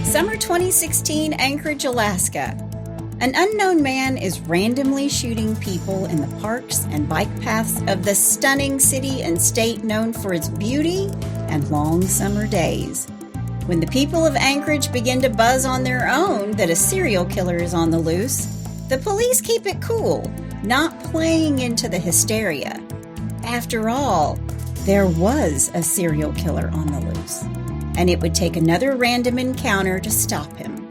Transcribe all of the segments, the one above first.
Summer 2016, Anchorage, Alaska. An unknown man is randomly shooting people in the parks and bike paths of the stunning city and state known for its beauty and long summer days. When the people of Anchorage begin to buzz on their own that a serial killer is on the loose, the police keep it cool, not playing into the hysteria. After all, there was a serial killer on the loose, and it would take another random encounter to stop him.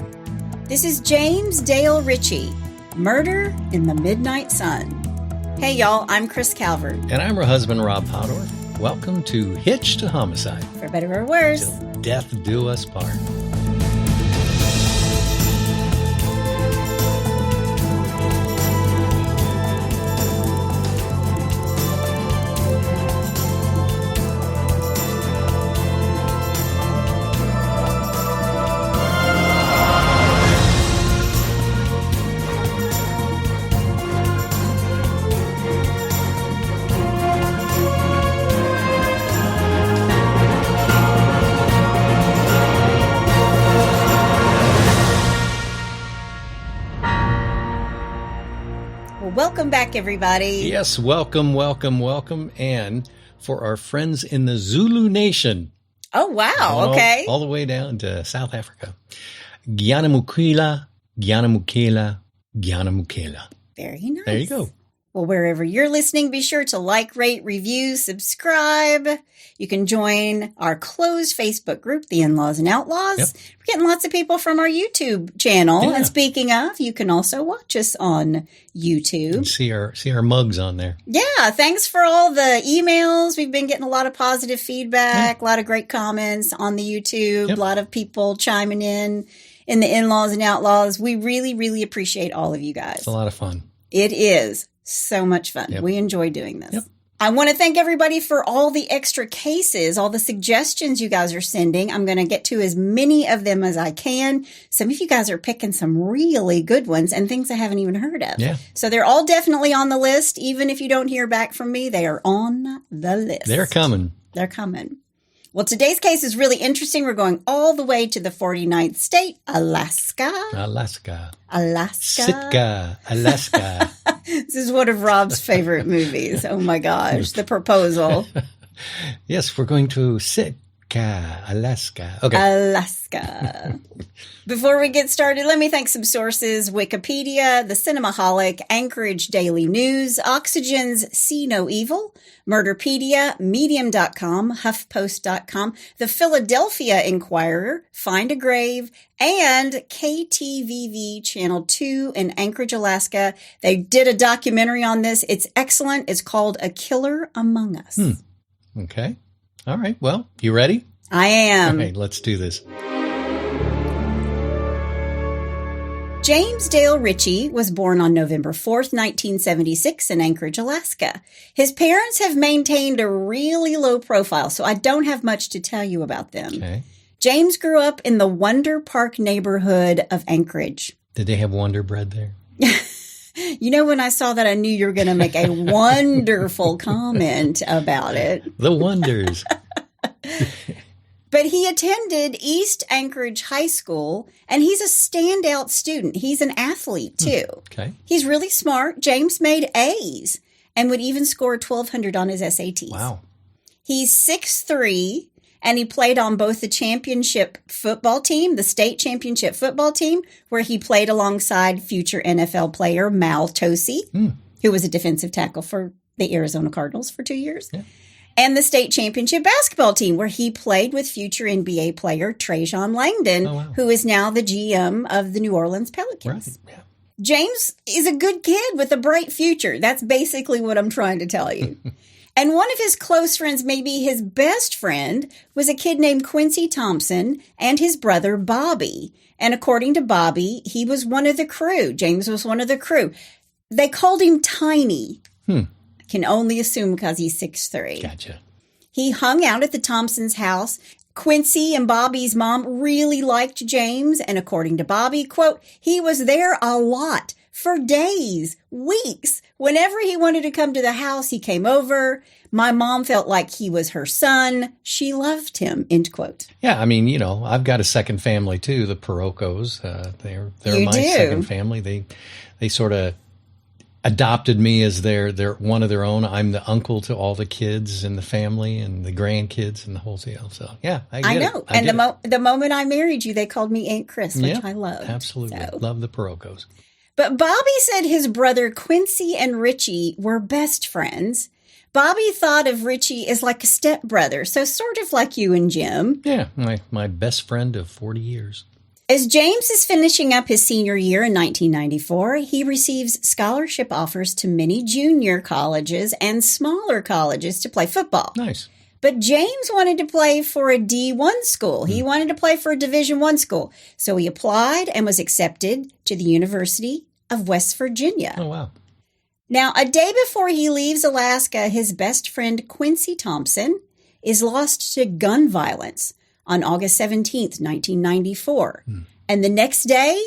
This is James Dale Ritchie, Murder in the Midnight Sun. Hey y'all, I'm Chris Calvert. And I'm her husband, Rob Powdorf. Welcome to Hitched to Homicide. For better or worse. Till death do us part. Welcome back, everybody. Yes, welcome. And for our friends in the Zulu Nation. Oh, wow. Okay. All the way down to South Africa. Gyanamukela, Gyanamukela, Gyanamukela. Very nice. There you go. Well, wherever you're listening, be sure to like, rate, review, subscribe. You can join our closed Facebook group, The In-Laws and Outlaws. Yep. We're getting lots of people from our YouTube channel. Yeah. And speaking of, you can also watch us on YouTube. See our mugs on there. Yeah, thanks for all the emails. We've been getting a lot of positive feedback, a lot of great comments on the YouTube, a lot of people chiming in the In-Laws and Outlaws. We really, really appreciate all of you guys. It's a lot of fun. It is so much fun. Yep. We enjoy doing this. Yep. I want to thank everybody for all the extra cases, all the suggestions you guys are sending. I'm going to get to as many of them as I can. Some of you guys are picking some really good ones and things I haven't even heard of. Yeah. So they're all definitely on the list. Even if you don't hear back from me, they are on the list. They're coming. They're coming. Well, today's case is really interesting. We're going all the way to the 49th state, Alaska. Sitka, Alaska. This is one of Rob's favorite movies. Oh my gosh, The Proposal. Yes, we're going to Sitka, Alaska. Okay. Alaska. Before we get started, let me thank some sources: Wikipedia, The Cinemaholic, Anchorage Daily News, Oxygen's See No Evil, Murderpedia, Medium.com, HuffPost.com, The Philadelphia Inquirer, Find a Grave, and KTVV Channel 2 in Anchorage, Alaska. They did a documentary on this. It's excellent. It's called A Killer Among Us. Okay. All right. Well, you ready? I am. All right, let's do this. James Dale Ritchie was born on November 4th, 1976 in Anchorage, Alaska. His parents have maintained a really low profile, so I don't have much to tell you about them. Okay. James grew up in the Wonder Park neighborhood of Anchorage. Did they have Wonder Bread there? You know, when I saw that, I knew you were going to make a wonderful comment about it. The Wonders. But he attended East Anchorage High School, and he's a standout student. He's an athlete, too. Okay. He's really smart. James made A's and would even score 1,200 on his SATs. Wow. He's 6'3", and he played on both the championship football team, the state championship football team, where he played alongside future NFL player Mal Tosi, who was a defensive tackle for the Arizona Cardinals for 2 years. Yeah. And the state championship basketball team, where he played with future NBA player Treyveon-Kindell, who is now the GM of the New Orleans Pelicans. Right. Yeah. James is a good kid with a bright future. That's basically what I'm trying to tell you. And one of his close friends, maybe his best friend, was a kid named Quincy Thompson and his brother Bobby. And according to Bobby, he was one of the crew. James was one of the crew. They called him Tiny. Can only assume because he's 6'3". Gotcha. He hung out at the Thompsons' house. Quincy and Bobby's mom really liked James, and according to Bobby, quote, he was there a lot for days, weeks. Whenever he wanted to come to the house, he came over. My mom felt like he was her son. She loved him, end quote. Yeah, I mean, I've got a second family too, the Perocos. They're You my do? second family. They sort of adopted me as their one of their own. I'm the uncle to all the kids in the family and the grandkids and the whole deal. So yeah, I know. It. And the moment I married you, they called me Aunt Chris, which I loved. Absolutely. So. Love the Perocos. But Bobby said his brother Quincy and Ritchie were best friends. Bobby thought of Ritchie as like a stepbrother, so sort of like you and Jim. Yeah, my best friend of 40 years. As James is finishing up his senior year in 1994, he receives scholarship offers to many junior colleges and smaller colleges to play football. Nice. But James wanted to play for a D1 school. He wanted to play for a Division I school. So he applied and was accepted to the University of West Virginia. Oh, wow. Now, a day before he leaves Alaska, his best friend Quincy Thompson is lost to gun violence on August 17th, 1994. And the next day,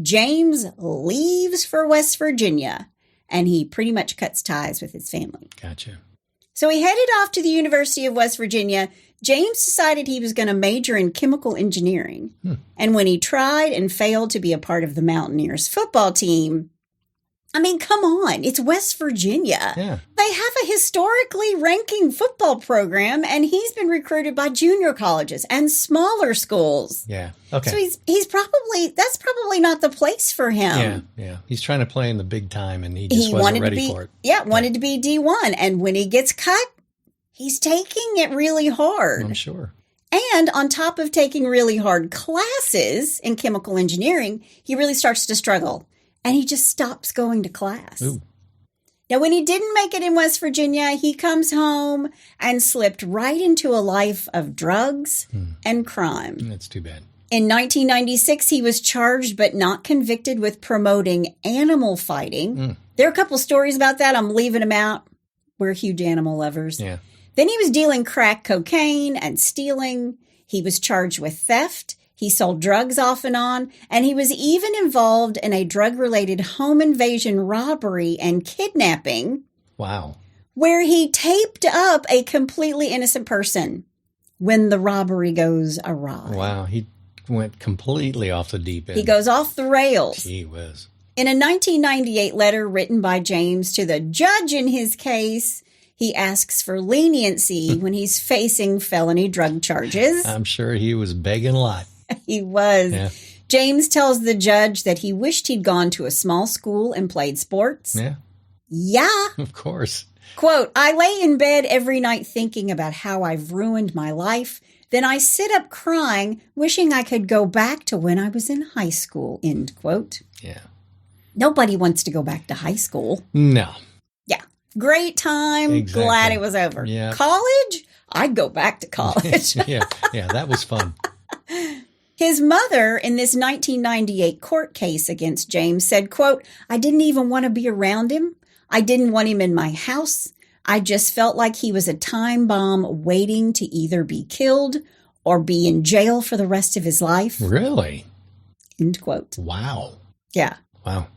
James leaves for West Virginia, and he pretty much cuts ties with his family. Gotcha. So he headed off to the University of West Virginia. James decided he was going to major in chemical engineering. And when he tried and failed to be a part of the Mountaineers football team, I mean, come on, it's West Virginia. Yeah. They have a historically ranking football program, and he's been recruited by junior colleges and smaller schools. Yeah. Okay. So that's probably not the place for him. Yeah. He's trying to play in the big time, and he just wasn't ready for it. Yeah, wanted to be D1. And when he gets cut, he's taking it really hard. I'm sure. And on top of taking really hard classes in chemical engineering, he really starts to struggle. And he just stops going to class. Ooh. Now, when he didn't make it in West Virginia, he comes home and slipped right into a life of drugs and crime. That's too bad. In 1996, he was charged but not convicted with promoting animal fighting. There are a couple stories about that. I'm leaving them out. We're huge animal lovers. Yeah. Then he was dealing crack cocaine and stealing. He was charged with theft. He sold drugs off and on, and he was even involved in a drug-related home invasion robbery and kidnapping. Wow. Where he taped up a completely innocent person when the robbery goes awry. Wow. He went completely off the deep end. He goes off the rails. Gee whiz. In a 1998 letter written by James to the judge in his case, he asks for leniency when he's facing felony drug charges. I'm sure he was begging a lot. He was. Yeah. James tells the judge that he wished he'd gone to a small school and played sports. Yeah. Yeah. Of course. Quote, I lay in bed every night thinking about how I've ruined my life. Then I sit up crying, wishing I could go back to when I was in high school, end quote. Yeah. Nobody wants to go back to high school. No. Yeah. Great time. Exactly. Glad it was over. Yeah. College? I'd go back to college. Yeah, that was fun. His mother, in this 1998 court case against James, said, quote, I didn't even want to be around him. I didn't want him in my house. I just felt like he was a time bomb waiting to either be killed or be in jail for the rest of his life. Really? End quote. Wow. Yeah. Wow.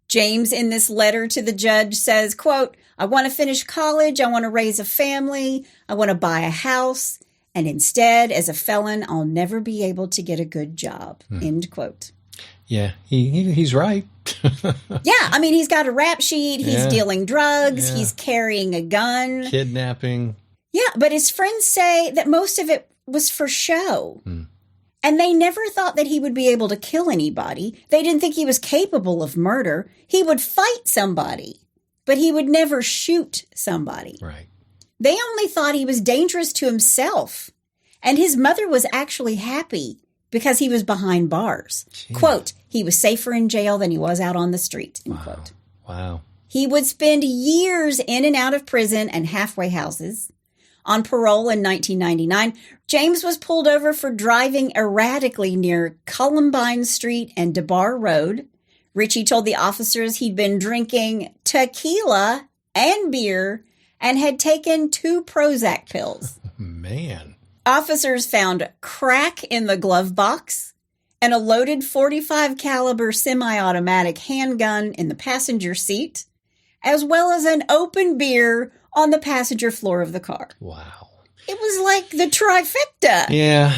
James, in this letter to the judge, says, quote, I want to finish college. I want to raise a family. I want to buy a house. And instead, as a felon, I'll never be able to get a good job. End quote. Yeah, he's right. Yeah, I mean, he's got a rap sheet. He's dealing drugs. Yeah. He's carrying a gun. Kidnapping. Yeah, but his friends say that most of it was for show. And they never thought that he would be able to kill anybody. They didn't think he was capable of murder. He would fight somebody, but he would never shoot somebody. Right. They only thought he was dangerous to himself. And his mother was actually happy because he was behind bars. Jeez. Quote, he was safer in jail than he was out on the street, end quote. Wow. He would spend years in and out of prison and halfway houses. On parole in 1999, James was pulled over for driving erratically near Columbine Street and DeBar Road. Ritchie told the officers he'd been drinking tequila and beer and had taken 2 Prozac pills. Man. Officers found crack in the glove box and a loaded .45 caliber semi-automatic handgun in the passenger seat, as well as an open beer on the passenger floor of the car. Wow. It was like the trifecta. Yeah.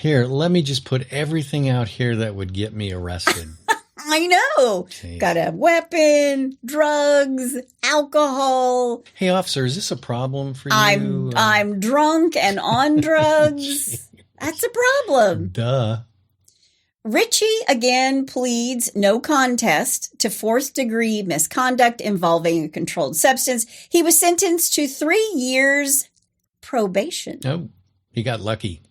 Here, let me just put everything out here that would get me arrested. I know. Jeez. Got a weapon, drugs, alcohol. Hey, officer, is this a problem for you? I'm drunk and on drugs. That's a problem. Duh. Ritchie again pleads no contest to fourth-degree misconduct involving a controlled substance. He was sentenced to 3 years probation. Oh, he got lucky.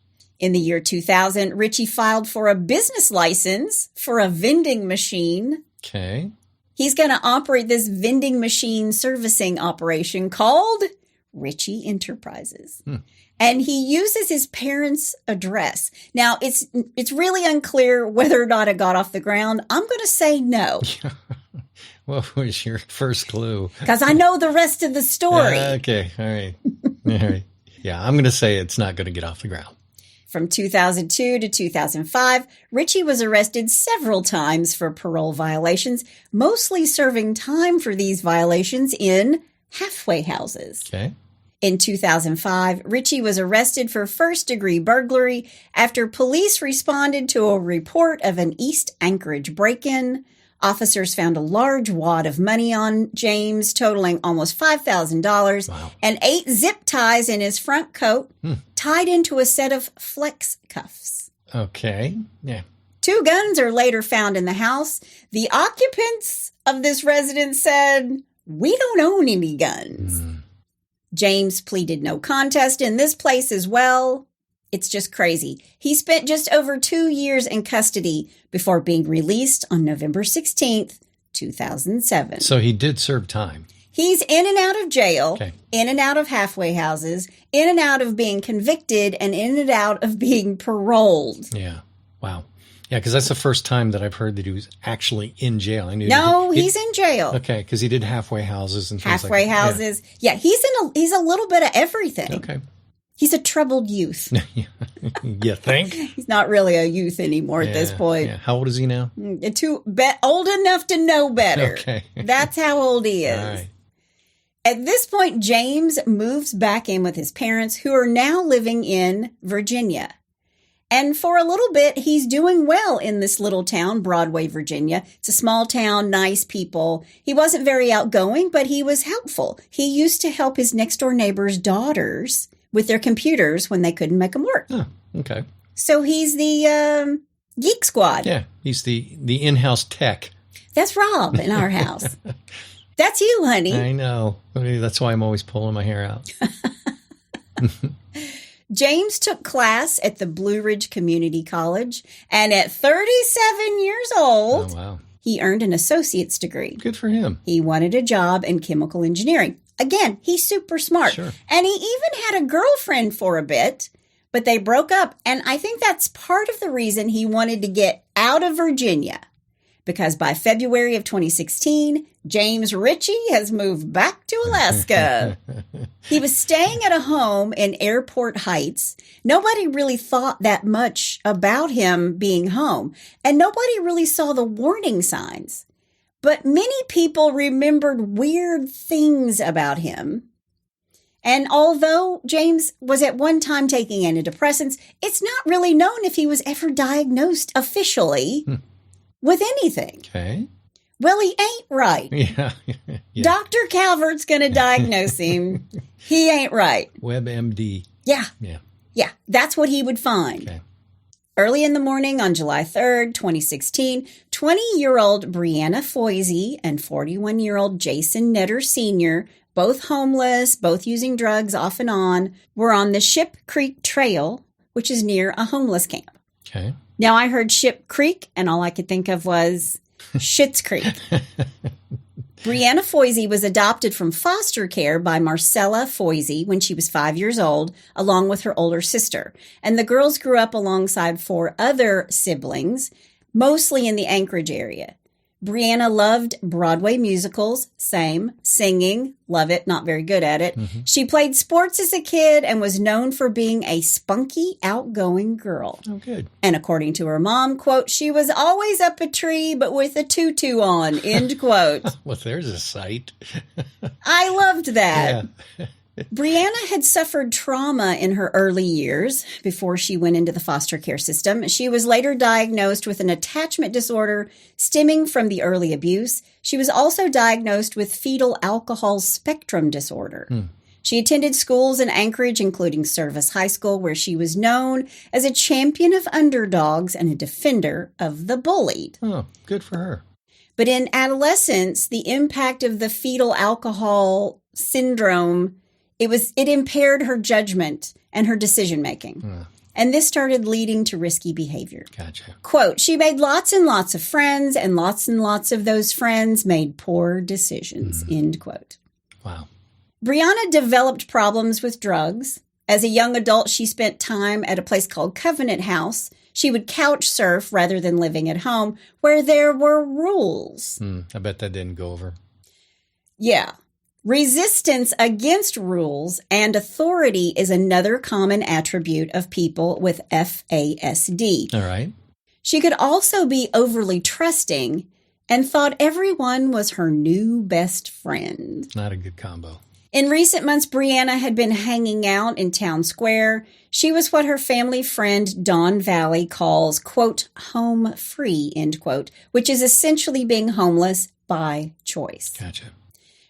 In the year 2000, Ritchie filed for a business license for a vending machine. Okay. He's going to operate this vending machine servicing operation called Ritchie Enterprises. And he uses his parents' address. Now, it's really unclear whether or not it got off the ground. I'm going to say no. What was your first clue? Because I know the rest of the story. Okay. All right. All right. Yeah, I'm going to say it's not going to get off the ground. From 2002 to 2005, Ritchie was arrested several times for parole violations, mostly serving time for these violations in halfway houses. Okay. In 2005, Ritchie was arrested for first-degree burglary after police responded to a report of an East Anchorage break-in. Officers found a large wad of money on James, totaling almost $5,000, Wow. and 8 zip ties in his front coat, tied into a set of flex cuffs. Okay. Yeah. 2 guns are later found in the house. The occupants of this residence said, "We don't own any guns." James pleaded no contest in this place as well. It's just crazy. He spent just over 2 years in custody before being released on November 16th, 2007. So he did serve time. He's in and out of jail, Okay. in and out of halfway houses, in and out of being convicted, and in and out of being paroled. Yeah. Wow. Yeah, because that's the first time that I've heard that he was actually in jail. I knew. No, he's in jail. Okay, because he did halfway houses and things Halfway like that. houses. Yeah, he's a little bit of everything. Yeah. Okay. He's a troubled youth. You think? He's not really a youth anymore at this point. Yeah. How old is he now? Old enough to know better. Okay. That's how old he is. All right. At this point, James moves back in with his parents, who are now living in Virginia. And for a little bit, he's doing well in this little town, Broadway, Virginia. It's a small town, nice people. He wasn't very outgoing, but he was helpful. He used to help his next-door neighbor's daughters with their computers when they couldn't make them work. Oh, okay. So he's the geek squad. Yeah, he's the in-house tech. That's Rob in our house. That's you, honey. I know. That's why I'm always pulling my hair out. James took class at the Blue Ridge Community College, and at 37 years old, Oh, wow. he earned an associate's degree. Good for him. He wanted a job in chemical engineering. Again, he's super smart. Sure. And he even had a girlfriend for a bit, but they broke up. And I think that's part of the reason he wanted to get out of Virginia. Because by February of 2016, James Ritchie has moved back to Alaska. He was staying at a home in Airport Heights. Nobody really thought that much about him being home, and nobody really saw the warning signs. But many people remembered weird things about him. And although James was at one time taking antidepressants, it's not really known if he was ever diagnosed officially with anything. Okay. Well, he ain't right. Yeah. Yeah. Dr. Calvert's going to diagnose him. He ain't right. WebMD. Yeah. Yeah. Yeah. That's what he would find. Okay. Early in the morning on July 3rd, 2016, 20-year-old Brianna Foisy and 41-year-old Jason Netter Sr., both homeless, both using drugs off and on, were on the Ship Creek Trail, which is near a homeless camp. Okay. Now, I heard Ship Creek, and all I could think of was Schitt's Creek. Brianna Foisy was adopted from foster care by Marcella Foisy when she was 5 years old, along with her older sister. And the girls grew up alongside 4 other siblings, mostly in the Anchorage area. Brianna loved Broadway musicals, same, singing, love it, not very good at it. She played sports as a kid and was known for being a spunky, outgoing girl. Oh, good. And according to her mom, quote, she was always up a tree, but with a tutu on, end quote. Well, there's a sight. I loved that. Yeah. Brianna had suffered trauma in her early years before she went into the foster care system. She was later diagnosed with an attachment disorder stemming from the early abuse. She was also diagnosed with fetal alcohol spectrum disorder. She attended schools in Anchorage, including Service High School, where she was known as a champion of underdogs and a defender of the bullied. Oh, good for her. But in adolescence, the impact of the fetal alcohol syndrome, it impaired her judgment and her decision-making. And this started leading to risky behavior. Gotcha. Quote, she made lots and lots of friends, and lots of those friends made poor decisions, end quote. Wow. Brianna developed problems with drugs. As a young adult, she spent time at a place called Covenant House. She would couch surf rather than living at home, where there were rules. I bet that didn't go over. Yeah. Resistance against rules and authority is another common attribute of people with FASD. All right. She could also be overly trusting and thought everyone was her new best friend. Not a good combo. In recent months, Brianna had been hanging out in Town Square. She was what her family friend Dawn Valley calls, quote, home free, end quote, which is essentially being homeless by choice. Gotcha.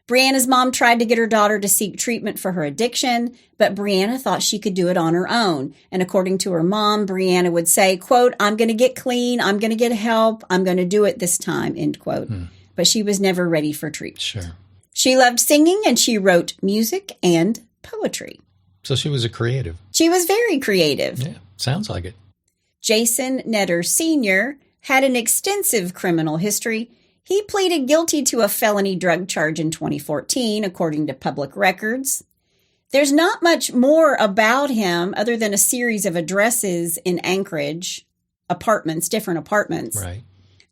Brianna's mom tried to get her daughter to seek treatment for her addiction, but Brianna thought she could do it on her own. And according to her mom, Brianna would say, quote, I'm going to get clean. I'm going to get help. I'm going to do it this time, end quote. But she was never ready for treatment. Sure. She loved singing and she wrote music and poetry. So she was a creative. She was very creative. Yeah, sounds like it. Jason Netter Sr. had an extensive criminal history. He pleaded guilty to a felony drug charge in 2014, according to public records. There's not much more about him other than a series of addresses in Anchorage, different apartments. Right.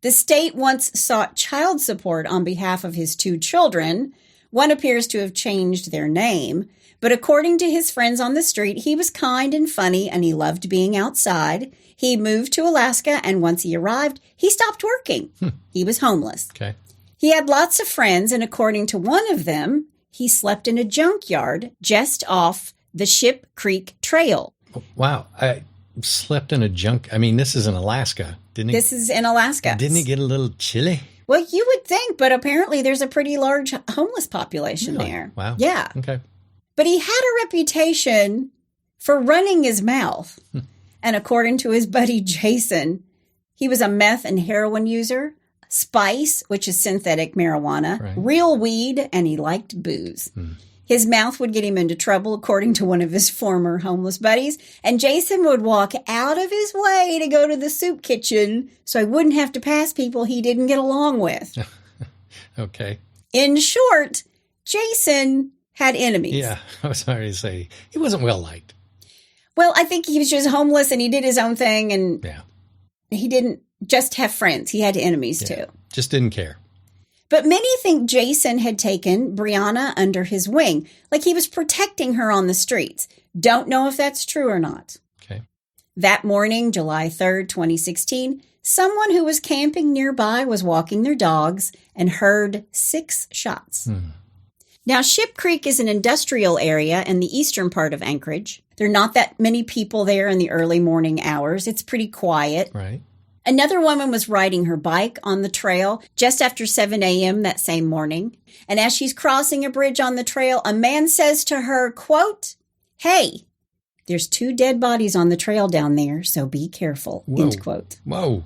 The state once sought child support on behalf of his 2 children. One appears to have changed their name, but according to his friends on the street, he was kind and funny and he loved being outside. He moved to Alaska, and once he arrived, he stopped working. He was homeless. Okay. He had lots of friends, and according to one of them, he slept in a junkyard just off the Ship Creek Trail. Wow. I slept in a this is in Alaska, didn't he? This is in Alaska. Didn't he get a little chilly? Well, you would think, but apparently there's a pretty large homeless population Really? there. Wow. Yeah. Okay. But he had a reputation for running his mouth. And according to his buddy Jason, he was a meth and heroin user, spice, which is synthetic marijuana, Right. real weed, and he liked booze. His mouth would get him into trouble, according to one of his former homeless buddies. And Jason would walk out of his way to go to the soup kitchen so he wouldn't have to pass people he didn't get along with. Okay. In short, Jason had enemies. Yeah, I was sorry to say he wasn't well liked. Well, I think he was just homeless and he did his own thing and Yeah. he didn't just have friends. He had enemies too. Just didn't care. But many think Jason had taken Brianna under his wing, like he was protecting her on the streets. Don't know if that's true or not. Okay. That morning, July 3rd, 2016, someone who was camping nearby was walking their dogs and heard 6 shots. Now, Ship Creek is an industrial area in the eastern part of Anchorage. There are not that many people there in the early morning hours. It's pretty quiet. Right. Another woman was riding her bike on the trail just after 7 a.m. that same morning. And as she's crossing a bridge on the trail, a man says to her, quote, "Hey, there's 2 dead bodies on the trail down there, so be careful," Whoa. end quote. Whoa.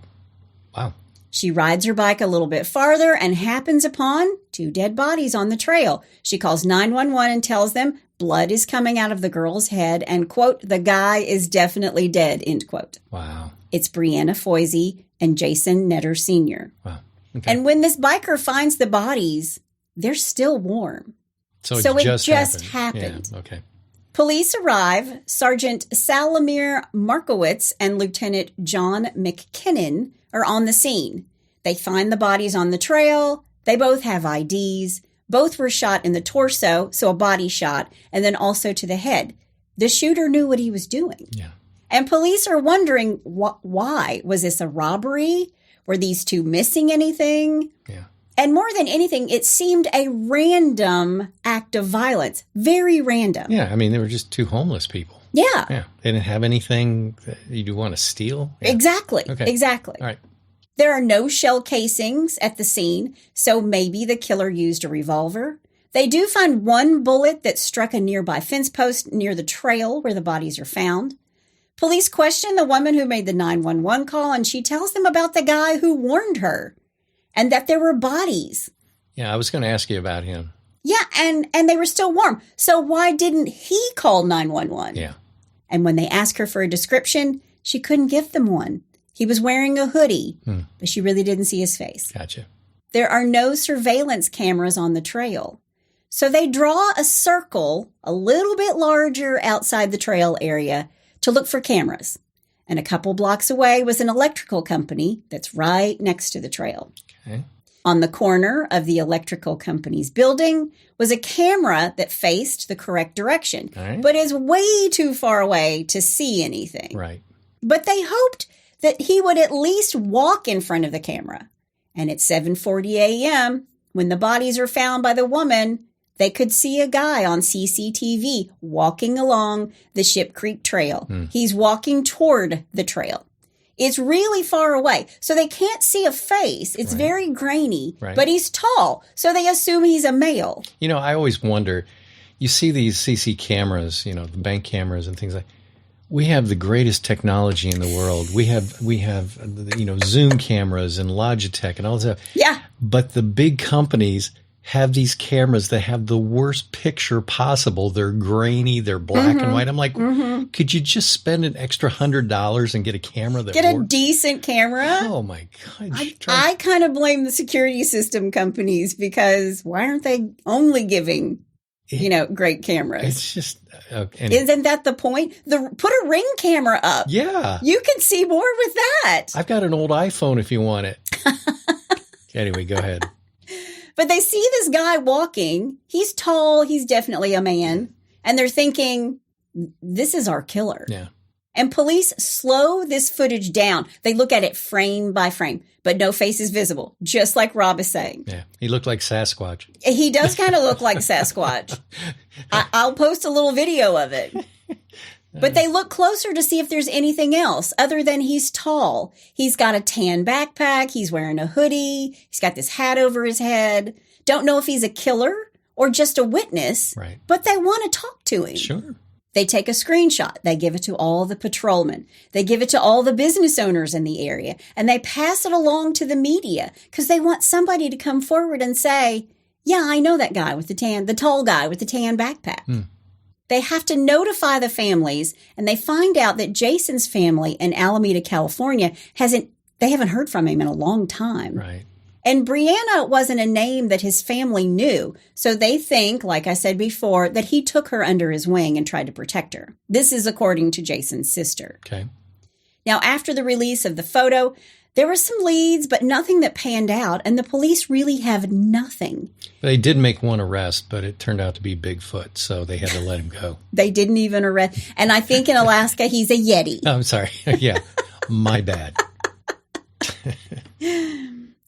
Wow. She rides her bike a little bit farther and happens upon 2 dead bodies on the trail. She calls 911 and tells them blood is coming out of the girl's head and, quote, "the guy is definitely dead," end quote. Wow. It's Brianna Foisy and Jason Netter Sr. Wow. Okay. And when this biker finds the bodies, they're still warm. So it just happened. Yeah. Okay. Police arrive. Sergeant Salamir Markowitz and Lieutenant John McKinnon are on the scene. They find the bodies on the trail. They both have IDs. Both were shot in the torso, so a body shot, and then also to the head. The shooter knew what he was doing. Yeah. And police are wondering why. Was this a robbery? Were these two missing anything? Yeah. And more than anything, it seemed a random act of violence. Very random. Yeah, I mean, they were just two homeless people. Yeah. Yeah. They didn't have anything that you'd want to steal. Yeah. Exactly. Okay. Exactly. All right. There are no shell casings at the scene, so maybe the killer used a revolver. They do find one bullet that struck a nearby fence post near the trail where the bodies are found. Police question the woman who made the 911 call, and she tells them about the guy who warned her and that there were bodies. Yeah, I was going to ask you about him. Yeah, and they were still warm. So why didn't he call 911? Yeah. And when they asked her for a description, she couldn't give them one. He was wearing a hoodie, but she really didn't see his face. Gotcha. There are no surveillance cameras on the trail. So they draw a circle a little bit larger outside the trail area to look for cameras. And a couple blocks away was an electrical company that's right next to the trail. Okay. On the corner of the electrical company's building was a camera that faced the correct direction, Right. but is way too far away to see anything. Right. But they hoped that he would at least walk in front of the camera. And at 7:40 a.m., when the bodies are found by the woman, they could see a guy on CCTV walking along the Ship Creek Trail. He's walking toward the trail. It's really far away, so they can't see a face. It's Right. very grainy, Right. but he's tall, so they assume he's a male. You know, I always wonder, you see these CC cameras, you know, the bank cameras and things like. We have the greatest technology in the world. We have, you know, Zoom cameras and Logitech and all that stuff. Yeah. But the big companies have these cameras that have the worst picture possible. They're grainy. They're black and white. I'm like, could you just spend an extra $100 and get a camera that Get a works? decent camera. Oh my God. I kind of blame the security system companies because why aren't they only giving, you know, great cameras? It's just, Isn't that the point? Put a Ring camera up. yeah. You can see more with that. I've got an old iPhone if you want it. Anyway, go ahead. But they see this guy walking. He's tall. He's definitely a man. And they're thinking, this is our killer. Yeah. And police slow this footage down. They look at it frame by frame, but no face is visible, just like Rob is saying. Yeah. He looked like Sasquatch. He does kind of look like Sasquatch. I'll post a little video of it. But they look closer to see if there's anything else other than he's tall. He's got a tan backpack. He's wearing a hoodie. He's got this hat over his head. Don't know if he's a killer or just a witness, Right. but they want to talk to him. Sure. They take a screenshot. They give it to all the patrolmen. They give it to all the business owners in the area. And they pass it along to the media because they want somebody to come forward and say, yeah, I know that guy with the tall guy with the tan backpack. They have to notify the families, and they find out that Jason's family in Alameda, California, they haven't heard from him in a long time. Right. And Brianna wasn't a name that his family knew. So they think, like I said before, that he took her under his wing and tried to protect her. This is according to Jason's sister. Okay. Now, after the release of the photo, there were some leads, but nothing that panned out. And the police really have nothing. They did make one arrest, but it turned out to be Bigfoot, so they had to let him go. They didn't even arrest. And I think in Alaska, he's a Yeti. Oh, I'm sorry. Yeah. My bad.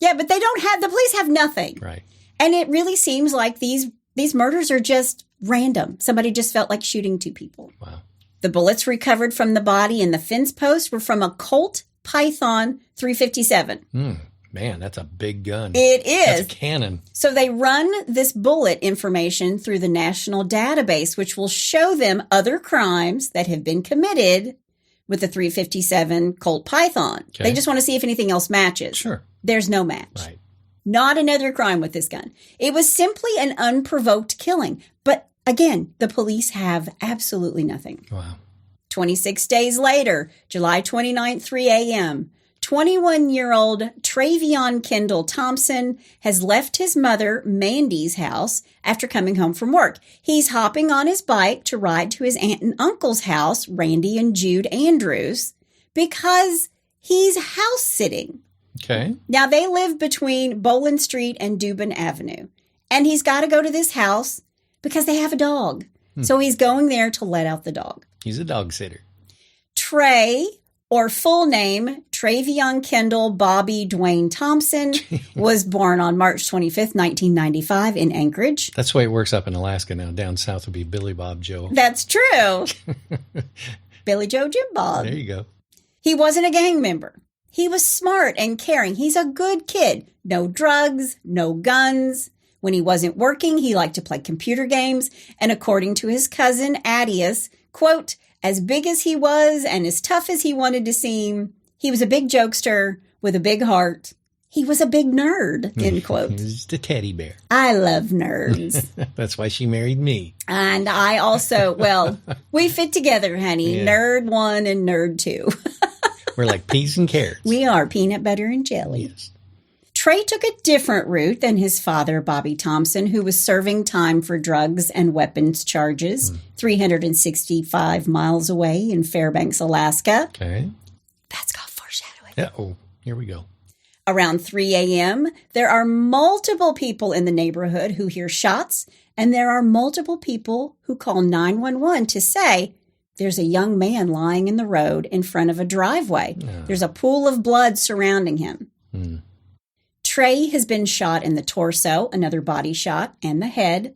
Yeah, but the police have nothing. Right. And it really seems like these murders are just random. Somebody just felt like shooting two people. Wow. The bullets recovered from the body and the fence post were from a Colt Python 357. Man, that's a big gun. It is. That's a cannon. So they run this bullet information through the national database, which will show them other crimes that have been committed with the 357 Colt Python. Okay. They just want to see if anything else matches. Sure. There's no match. Right. Not another crime with this gun. It was simply an unprovoked killing. But again, the police have absolutely nothing. Wow. 26 days later, July 29th, 3 a.m., 21-year-old Treyveon-Kindell Thompson has left his mother, Mandy's house after coming home from work. He's hopping on his bike to ride to his aunt and uncle's house, Randy and Jude Andrews, because he's house sitting. Okay. Now, they live between Boland Street and Dubin Avenue. And he's got to go to this house because they have a dog. So he's going there to let out the dog. He's a dog sitter. Trey, or full name, Treyveon-Kindell Bobby Dwayne Thompson, was born on March 25th, 1995 in Anchorage. That's the way it works up in Alaska now. Down south would be Billy Bob Joe. That's true. Billy Joe Jim Bob. There you go. He wasn't a gang member. He was smart and caring. He's a good kid. No drugs, no guns. When he wasn't working, he liked to play computer games. And according to his cousin, Adius, quote, as big as he was and as tough as he wanted to seem, he was a big jokester with a big heart. He was a big nerd, end quote. He was just a teddy bear. I love nerds. That's why she married me. And I also, well, we fit together, honey. Yeah. Nerd 1 and nerd 2. We're like peas and carrots. We are peanut butter and jelly. Yes. Trey took a different route than his father, Bobby Thompson, who was serving time for drugs and weapons charges 365 miles away in Fairbanks, Alaska. Okay. That's called foreshadowing. Uh-oh. Here we go. Around 3 a.m., there are multiple people in the neighborhood who hear shots, and there are multiple people who call 911 to say there's a young man lying in the road in front of a driveway. No. There's a pool of blood surrounding him. Trey has been shot in the torso, another body shot, and the head,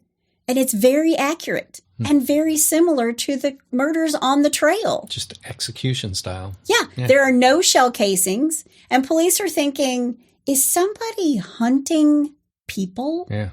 and it's very accurate and very similar to the murders on the trail. Just execution style. Yeah, there are no shell casings, and police are thinking, is somebody hunting people? Yeah,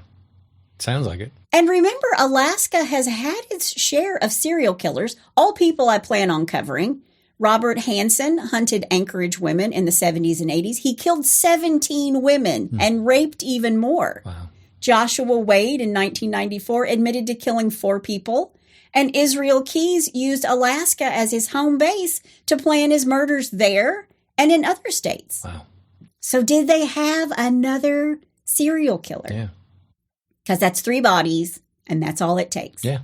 sounds like it. And remember, Alaska has had its share of serial killers, all people I plan on covering. Robert Hansen hunted Anchorage women in the 70s and 80s. He killed 17 women and raped even more. Wow. Joshua Wade in 1994 admitted to killing 4 people. And Israel Keyes used Alaska as his home base to plan his murders there and in other states. Wow. So did they have another serial killer? Yeah. Because that's 3 bodies and that's all it takes. Yeah.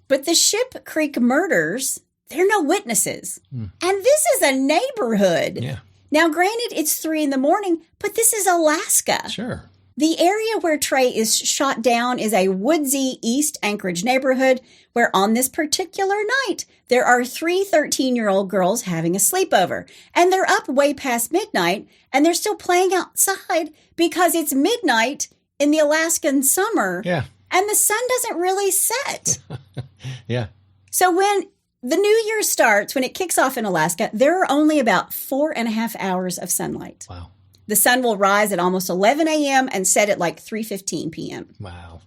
But the Ship Creek murders, there are no witnesses. And this is a neighborhood. Yeah. Now, granted, it's 3 a.m, but this is Alaska. Sure. The area where Trey is shot down is a woodsy East Anchorage neighborhood where on this particular night, there are 3 13-year-old girls having a sleepover. And they're up way past midnight, and they're still playing outside because it's midnight in the Alaskan summer. Yeah. And the sun doesn't really set. Yeah. So when the new year starts, when it kicks off in Alaska, there are only about 4.5 hours of sunlight. Wow. The sun will rise at almost 11 a.m. and set at like 3:15 p.m. Wow.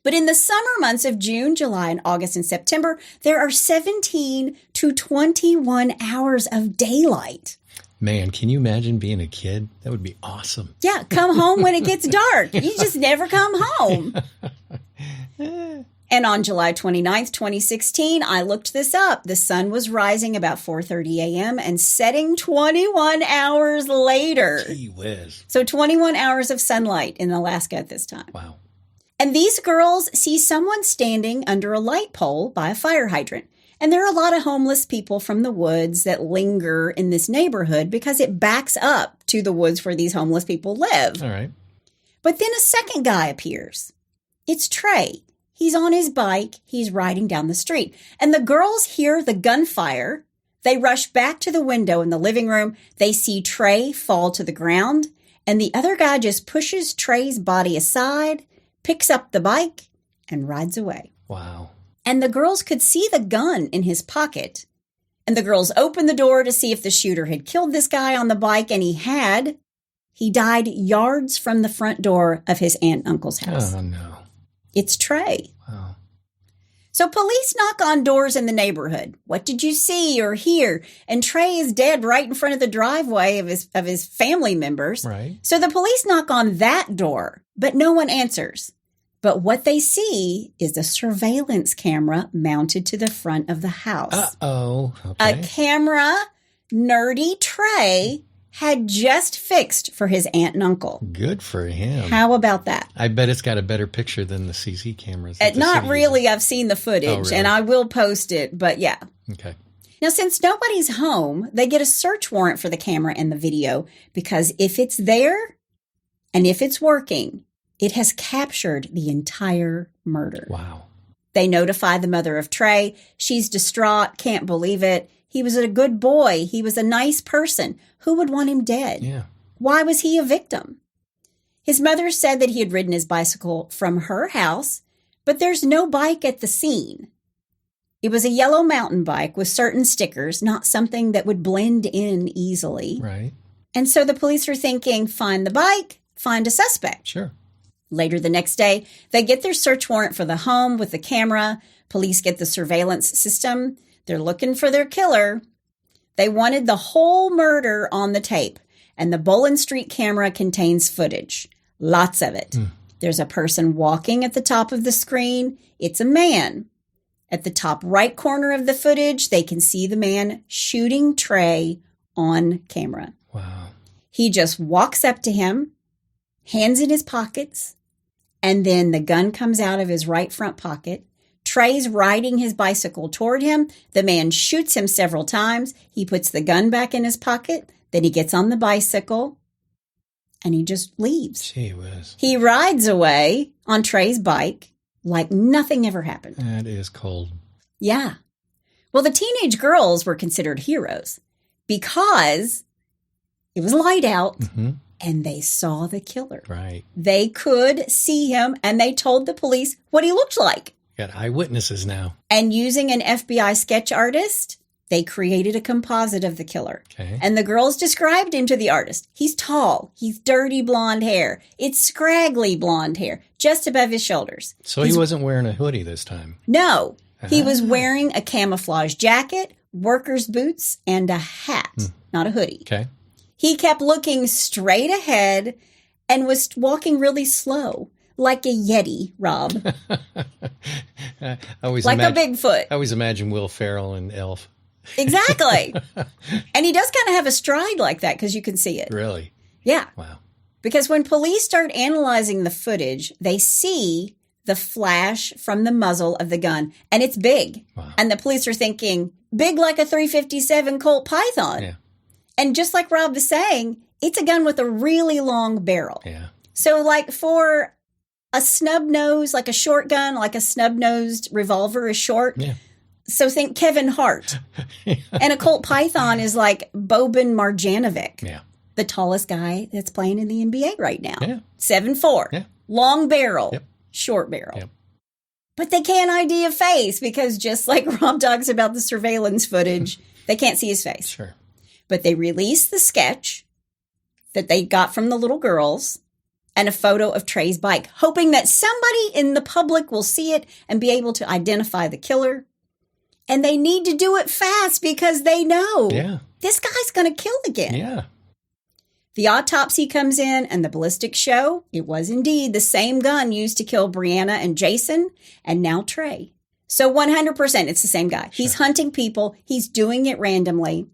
But in the summer months of June, July, and August and September, there are 17 to 21 hours of daylight. Man, can you imagine being a kid? That would be awesome. Yeah, come home when it gets dark. You just never come home. And on July 29th, 2016, I looked this up. The sun was rising about 4:30 a.m. and setting 21 hours later. Gee whiz. So 21 hours of sunlight in Alaska at this time. Wow. And these girls see someone standing under a light pole by a fire hydrant. And there are a lot of homeless people from the woods that linger in this neighborhood because it backs up to the woods where these homeless people live. All right. But then a second guy appears. It's Trey. He's on his bike. He's riding down the street. And the girls hear the gunfire. They rush back to the window in the living room. They see Trey fall to the ground. And the other guy just pushes Trey's body aside, picks up the bike, and rides away. Wow. And the girls could see the gun in his pocket. And the girls opened the door to see if the shooter had killed this guy on the bike, and he had. He died yards from the front door of his aunt and uncle's house. Oh, no. It's Trey. Wow. So police knock on doors in the neighborhood. What did you see or hear? And Trey is dead right in front of the driveway of his family members. Right. So the police knock on that door, but no one answers. But what they see is a surveillance camera mounted to the front of the house. Uh-oh. Okay. A camera nerdy Trey had just fixed for his aunt and uncle. Good for him. How about that? I bet it's got a better picture than the CC cameras. Not really. I've seen the footage, really? and I will post it, but yeah. Okay. Now, since nobody's home, they get a search warrant for the camera and the video because if it's there and if it's working, it has captured the entire murder. Wow. They notify the mother of Trey. She's distraught, can't believe it. He was a good boy. He was a nice person. Who would want him dead? Yeah. Why was he a victim? His mother said that he had ridden his bicycle from her house, but there's no bike at the scene. It was a yellow mountain bike with certain stickers, not something that would blend in easily. Right. And so the police are thinking, find the bike, find a suspect. Sure. Later the next day, they get their search warrant for the home with the camera. Police get the surveillance system. They're looking for their killer. They wanted the whole murder on the tape, and the Bolin Street camera contains footage. Lots of it. There's a person walking at the top of the screen. It's a man. At the top right corner of the footage, they can see the man shooting Trey on camera. Wow. He just walks up to him, hands in his pockets, and then the gun comes out of his right front pocket. Trey's riding his bicycle toward him. The man shoots him several times. He puts the gun back in his pocket. Then he gets on the bicycle and he just leaves. Gee whiz. He rides away on Trey's bike like nothing ever happened. That is cold. Yeah. Well, the teenage girls were considered heroes because it was light out and they saw the killer. Right. They could see him and they told the police what he looked like. Got eyewitnesses now. And using an FBI sketch artist, they created a composite of the killer. Okay. And the girls described him to the artist. He's tall. He's dirty blonde hair. It's scraggly blonde hair, just above his shoulders. So he wasn't wearing a hoodie this time. No. He was wearing a camouflage jacket, worker's boots, and a hat, not a hoodie. Okay. He kept looking straight ahead and was walking really slow, like a Yeti, Rob. I always like a Bigfoot. I always imagine Will Ferrell and Elf. Exactly. And he does kind of have a stride like that because you can see it. Really? Yeah. Wow. Because when police start analyzing the footage, they see the flash from the muzzle of the gun, and it's big. Wow. And the police are thinking, big like a .357 Colt Python. Yeah. And just like Rob was saying, it's a gun with a really long barrel. Yeah. So like for a snub nose, like a short gun, like a snub-nosed revolver is short. Yeah. So think Kevin Hart. And a Colt Python is like Boban Marjanovic. Yeah. The tallest guy that's playing in the NBA right now. Yeah. 7'4". Yeah. Long barrel. Yep. Short barrel. Yep. But they can't ID a face because just like Rob talks about the surveillance footage, they can't see his face. Sure. But they released the sketch that they got from the little girls and a photo of Trey's bike, hoping that somebody in the public will see it and be able to identify the killer. And they need to do it fast because they know this guy's going to kill again. Yeah. The autopsy comes in and the ballistics show it was indeed the same gun used to kill Brianna and Jason and now Trey. So 100% it's the same guy. Sure. He's hunting people. He's doing it randomly.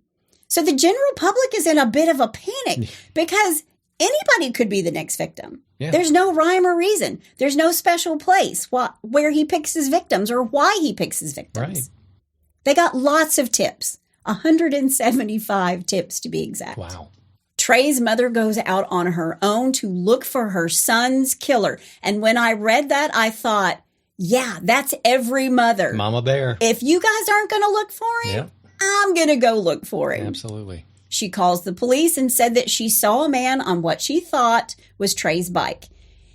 So the general public is in a bit of a panic because anybody could be the next victim. Yeah. There's no rhyme or reason. There's no special place where he picks his victims or why he picks his victims. Right. They got lots of tips, 175 tips to be exact. Wow. Trey's mother goes out on her own to look for her son's killer. And when I read that, I thought, yeah, that's every mother. Mama bear. If you guys aren't going to look for him, I'm going to go look for him. Absolutely. She calls the police and said that she saw a man on what she thought was Trey's bike.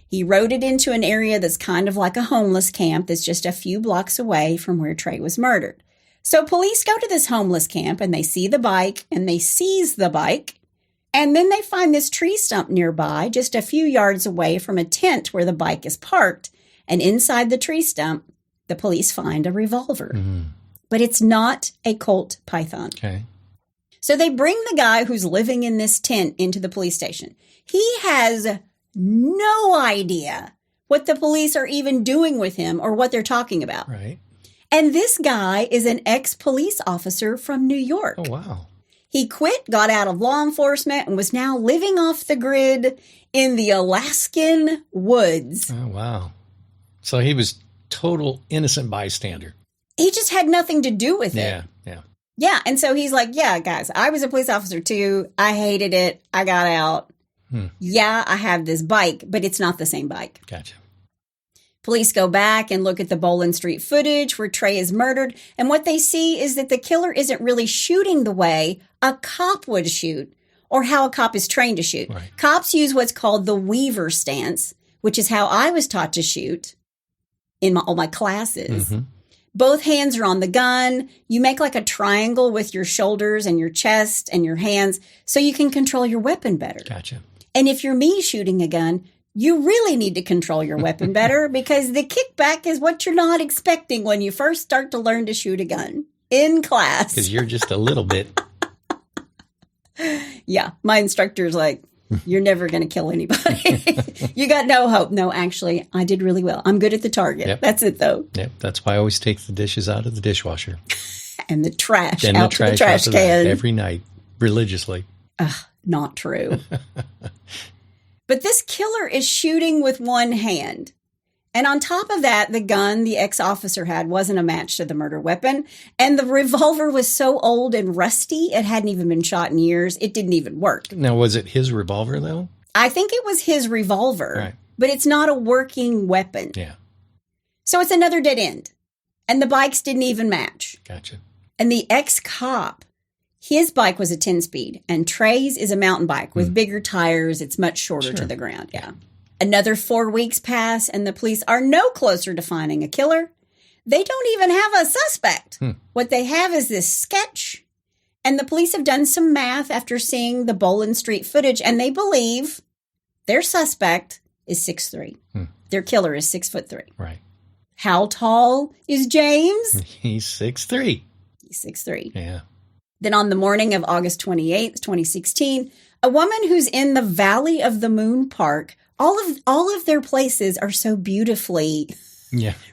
He rode it into an area that's kind of like a homeless camp that's just a few blocks away from where Trey was murdered. So police go to this homeless camp and they see the bike and they seize the bike. And then they find this tree stump nearby, just a few yards away from a tent where the bike is parked. And inside the tree stump, the police find a revolver. Mm-hmm. But it's not a Colt Python. Okay. So they bring the guy who's living in this tent into the police station. He has no idea what the police are even doing with him or what they're talking about. Right. And this guy is an ex-police officer from New York. Oh, wow. He quit, got out of law enforcement, and was now living off the grid in the Alaskan woods. Oh, wow. So he was total innocent bystander. He just had nothing to do with it. Yeah, yeah. Yeah. And so he's like, yeah, guys, I was a police officer too. I hated it. I got out. Yeah, I have this bike, but it's not the same bike. Gotcha. Police go back and look at the Bowling Street footage where Trey is murdered. And what they see is that the killer isn't really shooting the way a cop would shoot or how a cop is trained to shoot. Right. Cops use what's called the Weaver stance, which is how I was taught to shoot in all my classes. Mm-hmm. Both hands are on the gun. You make like a triangle with your shoulders and your chest and your hands so you can control your weapon better. Gotcha. And if you're me shooting a gun, you really need to control your weapon better because the kickback is what you're not expecting when you first start to learn to shoot a gun in class. Because you're just a little bit. Yeah. My instructor's like, you're never going to kill anybody. You got no hope. No, actually, I did really well. I'm good at the target. Yep. That's it, though. Yep. That's why I always take the dishes out of the dishwasher. And the trash And out the to the trash trash out can. every night, religiously. Not true. But this killer is shooting with one hand. And on top of that, the gun the ex-officer had wasn't a match to the murder weapon. And the revolver was so old and rusty, it hadn't even been shot in years. It didn't even work. Now, was it his revolver, though? I think it was his revolver, Right. but it's not a working weapon. Yeah. So it's another dead end. And the bikes didn't even match. Gotcha. And the ex-cop, his bike was a 10-speed, and Trey's is a mountain bike with bigger tires. It's much shorter to the ground. Yeah. Another 4 weeks pass, and the police are no closer to finding a killer. They don't even have a suspect. What they have is this sketch. And the police have done some math after seeing the Bowling Street footage, and they believe their suspect is 6'3". Their killer is 6'3". Right. How tall is James? He's 6'3". He's 6'3". Yeah. Then on the morning of August 28th, 2016, a woman who's in the Valley of the Moon Park, all of their places are so beautifully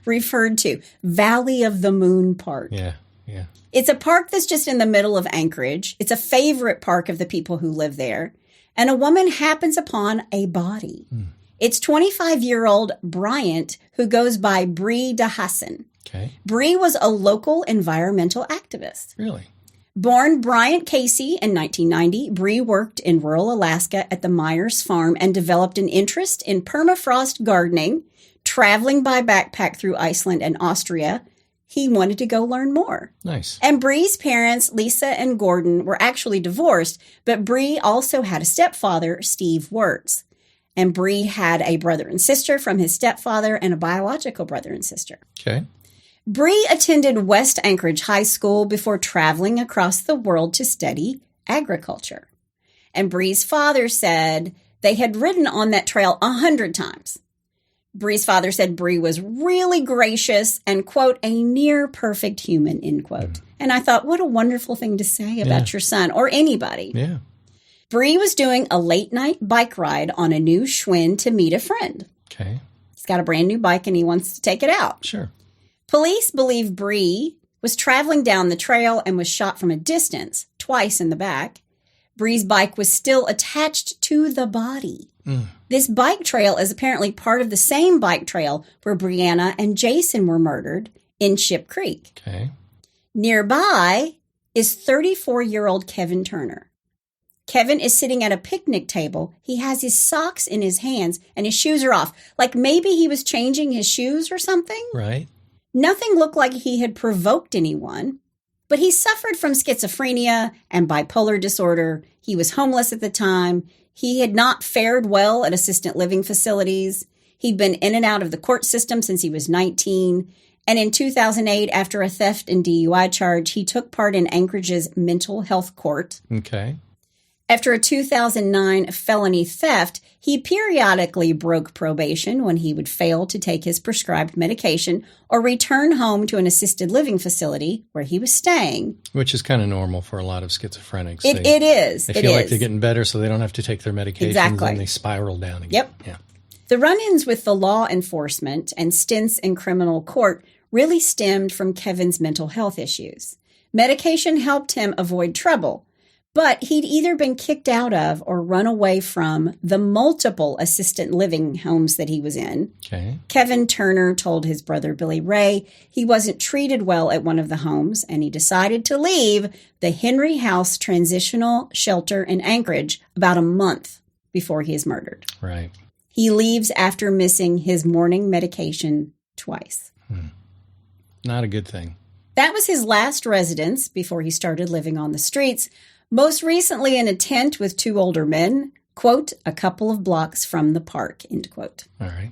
referred to. Valley of the Moon Park. Yeah. Yeah. It's a park that's just in the middle of Anchorage. It's a favorite park of the people who live there. And a woman happens upon a body. It's 25-year-old Bryant, who goes by Brie de Husson. Okay. Brie was a local environmental activist. Really? Born Bryant Casey in 1990, Brie worked in rural Alaska at the Myers Farm and developed an interest in permafrost gardening, traveling by backpack through Iceland and Austria. He wanted to go learn more. Nice. And Brie's parents, Lisa and Gordon, were actually divorced, but Brie also had a stepfather, Steve Wirtz. And Brie had a brother and sister from his stepfather and a biological brother and sister. Okay. Brie attended West Anchorage High School before traveling across the world to study agriculture. And Brie's father said they had ridden on that trail 100 times. Brie's father said Brie was really gracious and, quote, a near perfect human, end quote. And I thought, what a wonderful thing to say about your son or anybody. Yeah. Brie was doing a late night bike ride on a new Schwinn to meet a friend. Okay. He's got a brand new bike and he wants to take it out. Sure. Police believe Brie was traveling down the trail and was shot from a distance, twice in the back. Brie's bike was still attached to the body. This bike trail is apparently part of the same bike trail where Brianna and Jason were murdered in Ship Creek. Okay. Nearby is 34-year-old Kevin Turner. Kevin is sitting at a picnic table. He has his socks in his hands and his shoes are off. Like maybe he was changing his shoes or something. Right. Nothing looked like he had provoked anyone, but he suffered from schizophrenia and bipolar disorder. He was homeless at the time. He had not fared well at assisted living facilities. He'd been in and out of the court system since he was 19. And in 2008, after a theft and DUI charge, he took part in Anchorage's mental health court. Okay. After a 2009 felony theft, he periodically broke probation when he would fail to take his prescribed medication or return home to an assisted living facility where he was staying. Which is kind of normal for a lot of schizophrenics. It is. They feel like they're getting better, so they don't have to take their medications. Exactly. And they spiral down again. Yep. Yeah. The run-ins with the law enforcement and stints in criminal court really stemmed from Kevin's mental health issues. Medication helped him avoid trouble, But he'd either been kicked out of or run away from the multiple assisted living homes that he was in. Okay. Kevin Turner told his brother Billy Ray he wasn't treated well at one of the homes, and he decided to leave the Henry House Transitional Shelter in Anchorage about a month before he is murdered. Right. He leaves after missing his morning medication twice. Not a good thing. That was his last residence before he started living on the streets, most recently in a tent with two older men, quote, a couple of blocks from the park, end quote. All right.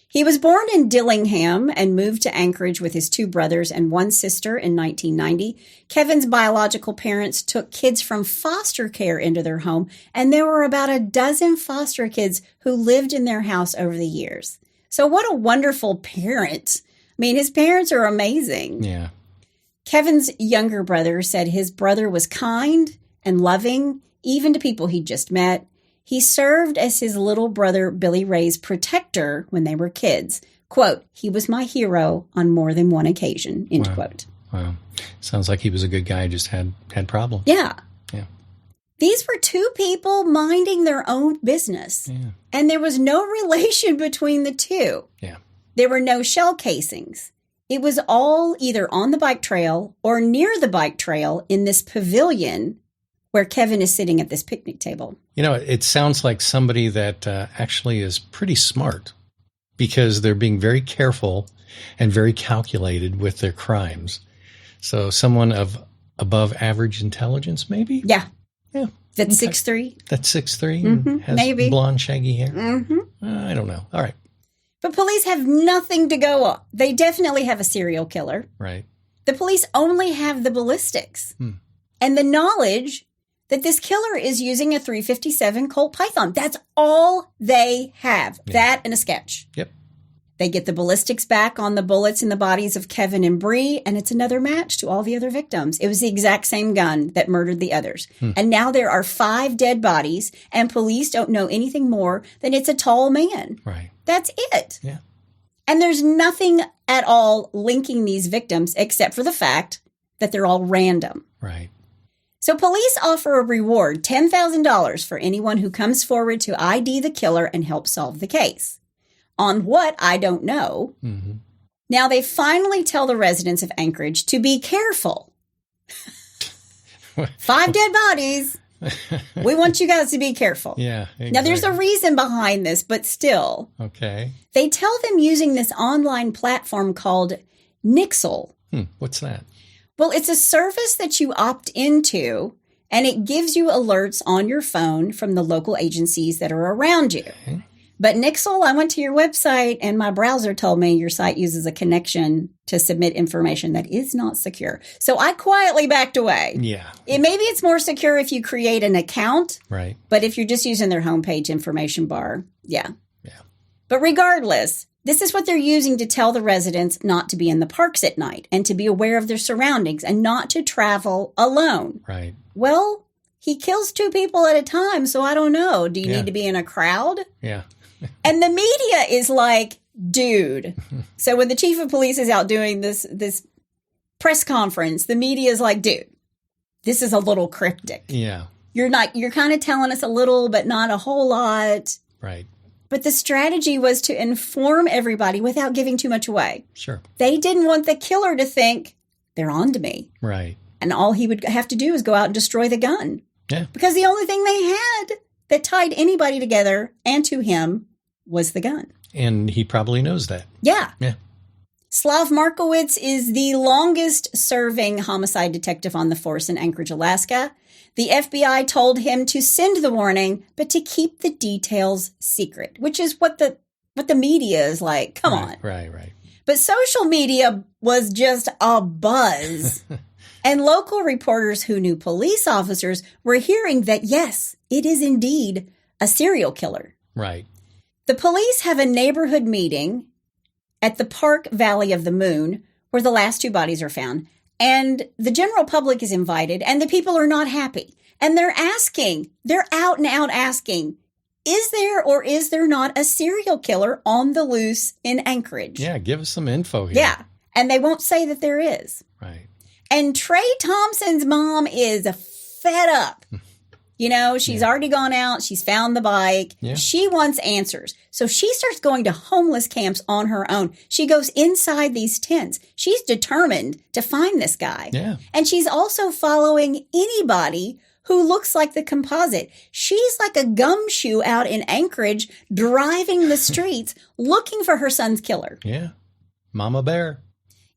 He was born in Dillingham and moved to Anchorage with his two brothers and one sister in 1990. Kevin's biological parents took kids from foster care into their home, and there were about a dozen foster kids who lived in their house over the years. So what a wonderful parent. I mean, his parents are amazing. Yeah. Kevin's younger brother said his brother was kind and loving, even to people he'd just met. He served as his little brother Billy Ray's protector when they were kids. Quote, he was my hero on more than one occasion, end quote. Wow. Sounds like he was a good guy, just had problems. Yeah. Yeah. These were two people minding their own business. Yeah. And there was no relation between the two. Yeah. There were no shell casings. It was all either on the bike trail or near the bike trail in this pavilion where Kevin is sitting at this picnic table. You know, it sounds like somebody that actually is pretty smart because they're being very careful and very calculated with their crimes. So someone of above average intelligence, maybe? Yeah. Yeah. That's Okay. 6'3". That's 6'3", and has maybe. blonde, shaggy hair? Mm-hmm. I don't know. All right. But police have nothing to go on. They definitely have a serial killer. Right. The police only have the ballistics and the knowledge that this killer is using a .357 Colt Python. That's all they have. Yeah. That and a sketch. Yep. They get the ballistics back on the bullets in the bodies of Kevin and Brie, and it's another match to all the other victims. It was the exact same gun that murdered the others. And now there are 5 dead bodies, and police don't know anything more than it's a tall man. Right. That's it. Yeah. And there's nothing at all linking these victims except for the fact that they're all random. Right. So police offer a reward, $10,000 for anyone who comes forward to ID the killer and help solve the case. On what, I don't know. Mm-hmm. Now they finally tell the residents of Anchorage to be careful. 5 dead bodies. We want you guys to be careful. Yeah. Exactly. Now there's a reason behind this, but still. Okay. They tell them using this online platform called Nixle. What's that? Well, it's a service that you opt into, and it gives you alerts on your phone from the local agencies that are around you. Okay. But Nixle, I went to your website, and my browser told me your site uses a connection to submit information that is not secure. So I quietly backed away. Yeah. Maybe it's more secure if you create an account, Right. but if you're just using their homepage information bar, yeah. Yeah. But regardless, this is what they're using to tell the residents not to be in the parks at night and to be aware of their surroundings and not to travel alone. Right. Well, he kills 2 people at a time, so I don't know. Do you Yeah. need to be in a crowd? Yeah. And the media is like, dude. So when the chief of police is out doing this press conference, the media is like, dude, this is a little cryptic. Yeah. You're kind of telling us a little, but not a whole lot. Right. But the strategy was to inform everybody without giving too much away. Sure. They didn't want the killer to think they're on to me. Right. And all he would have to do is go out and destroy the gun. Yeah. Because the only thing they had that tied anybody together and to him was the gun. And he probably knows that. Yeah. Yeah. Slav Markowitz is the longest serving homicide detective on the force in Anchorage, Alaska. The FBI told him to send the warning, but to keep the details secret, which is what the media is like. Come on. Right. But social media was just a buzz. And local reporters who knew police officers were hearing that, yes, it is indeed a serial killer. Right. The police have a neighborhood meeting at the Park Valley of the Moon, where the last 2 bodies are found. And the general public is invited, and the people are not happy. And they're out and out asking, is there or is there not a serial killer on the loose in Anchorage? Yeah, give us some info here. Yeah. And they won't say that there is. Right. And Trey Thompson's mom is fed up. She's already gone out. She's found the bike. Yeah. She wants answers. So she starts going to homeless camps on her own. She goes inside these tents. She's determined to find this guy. Yeah. And she's also following anybody who looks like the composite. She's like a gumshoe out in Anchorage, driving the streets, looking for her son's killer. Yeah. Mama Bear.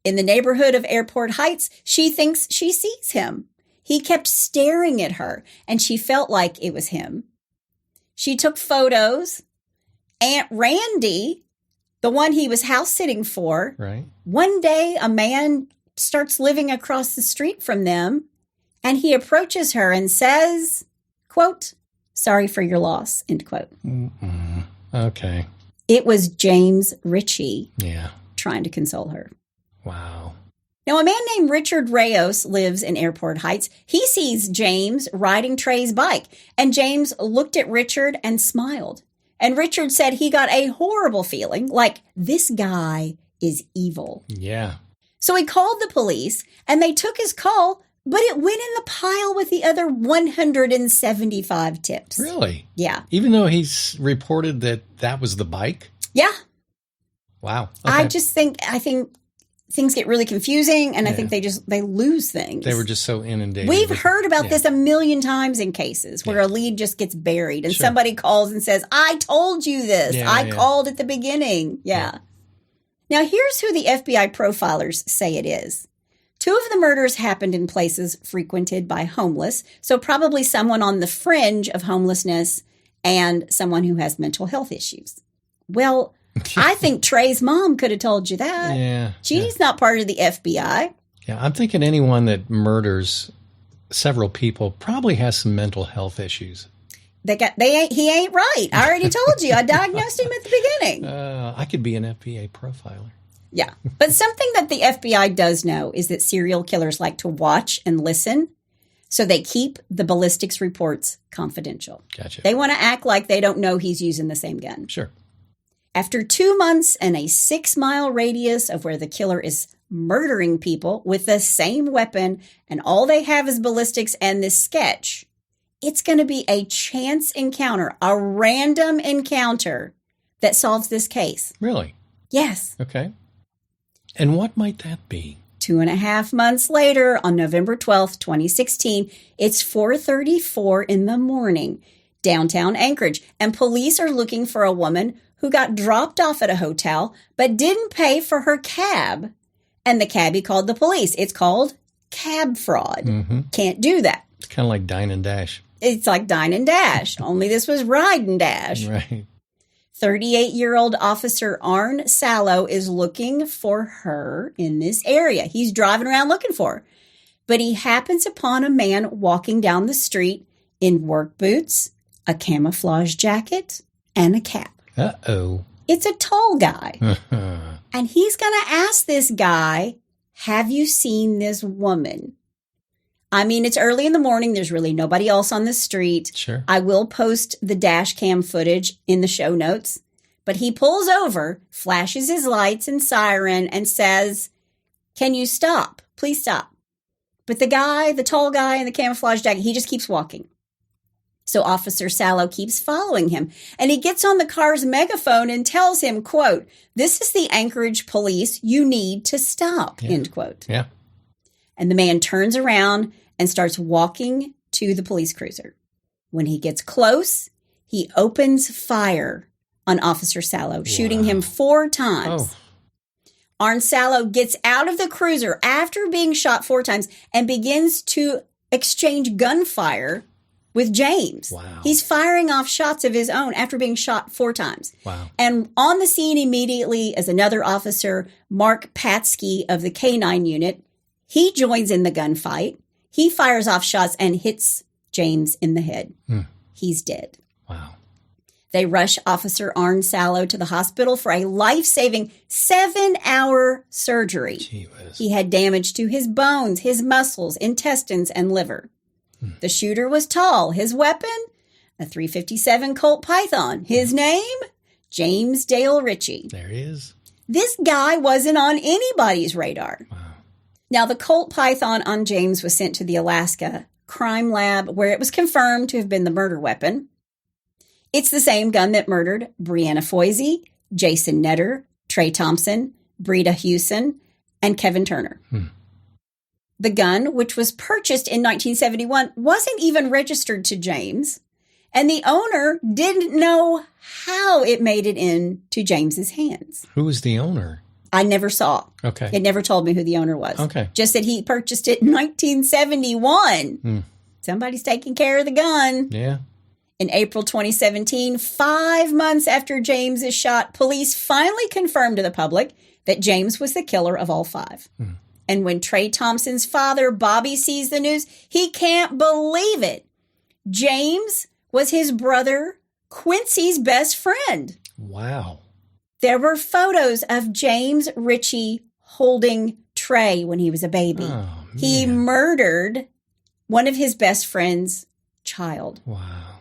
In the neighborhood of Airport Heights, she thinks she sees him. He kept staring at her, and she felt like it was him. She took photos. Aunt Randy, the one he was house sitting for, right. One day a man starts living across the street from them, and he approaches her and says, quote, "Sorry for your loss," end quote. Mm-mm. Okay. It was James Ritchie trying to console her. Wow. Now, a man named Richard Reyes lives in Airport Heights. He sees James riding Trey's bike, and James looked at Richard and smiled. And Richard said he got a horrible feeling, like this guy is evil. Yeah. So he called the police, and they took his call, but it went in the pile with the other 175 tips. Really? Yeah. Even though he's reported that was the bike? Yeah. Wow. Okay. I think things get really confusing, and I think they lose things. They were just so inundated. We've heard about this a million times in cases where a lead just gets buried and somebody calls and says, "I told you this. I called at the beginning." Yeah. Now, here's who the FBI profilers say it is. 2 of the murders happened in places frequented by homeless, so probably someone on the fringe of homelessness and someone who has mental health issues. Well, I think Trey's mom could have told you that. Yeah. She's not part of the FBI. Yeah, I'm thinking anyone that murders several people probably has some mental health issues. He ain't right. I already told you. I diagnosed him at the beginning. I could be an FBI profiler. Yeah. But something that the FBI does know is that serial killers like to watch and listen, so they keep the ballistics reports confidential. Gotcha. They want to act like they don't know he's using the same gun. Sure. After 2 months and a 6-mile radius of where the killer is murdering people with the same weapon, and all they have is ballistics and this sketch, it's going to be a chance encounter, a random encounter that solves this case. Really? Yes. Okay. And what might that be? 2.5 months later, on November 12th, 2016, it's 4:34 in the morning, downtown Anchorage, and police are looking for a woman who got dropped off at a hotel but didn't pay for her cab. And the cabbie called the police. It's called cab fraud. Mm-hmm. Can't do that. It's kind of like dine and dash. It's like dine and dash, only this was ride and dash. Right. 38-year-old Officer Arn Sallow is looking for her in this area. He's driving around looking for her. But he happens upon a man walking down the street in work boots, a camouflage jacket, and a cap. Uh-oh. It's a tall guy. And he's going to ask this guy, "Have you seen this woman?" I mean, it's early in the morning. There's really nobody else on the street. Sure. I will post the dash cam footage in the show notes. But he pulls over, flashes his lights and siren, and says, "Can you stop? Please stop." But the guy, the tall guy in the camouflage jacket, he just keeps walking. So Officer Sallow keeps following him, and he gets on the car's megaphone and tells him, quote, "This is the Anchorage police. You need to stop," end quote. Yeah. And the man turns around and starts walking to the police cruiser. When he gets close, he opens fire on Officer Sallow, shooting him 4 times. Oh. Arn Sallow gets out of the cruiser after being shot 4 times and begins to exchange gunfire with James. Wow. He's firing off shots of his own after being shot 4 times. Wow. And on the scene immediately is another officer, Mark Patsky of the K-9 unit. He joins in the gunfight. He fires off shots and hits James in the head. He's dead. Wow. They rush Officer Arn Sallow to the hospital for a life-saving 7-hour surgery. Gee whiz. He had damage to his bones, his muscles, intestines, and liver. The shooter was tall. His weapon? A .357 Colt Python. His name? James Dale Ritchie. There he is. This guy wasn't on anybody's radar. Wow. Now, the Colt Python on James was sent to the Alaska crime lab where it was confirmed to have been the murder weapon. It's the same gun that murdered Brianna Foisy, Jason Netter, Trey Thompson, Breda Husson, and Kevin Turner. The gun, which was purchased in 1971, wasn't even registered to James, and the owner didn't know how it made it into James's hands. Who was the owner? I never saw. Okay. It never told me who the owner was. Okay. Just that he purchased it in 1971. Somebody's taking care of the gun. Yeah. In April 2017, 5 months after James is shot, police finally confirmed to the public that James was the killer of all 5. And when Trey Thompson's father, Bobby, sees the news, he can't believe it. James was his brother Quincy's best friend. Wow. There were photos of James Ritchie holding Trey when he was a baby. Oh, he murdered one of his best friend's child. Wow.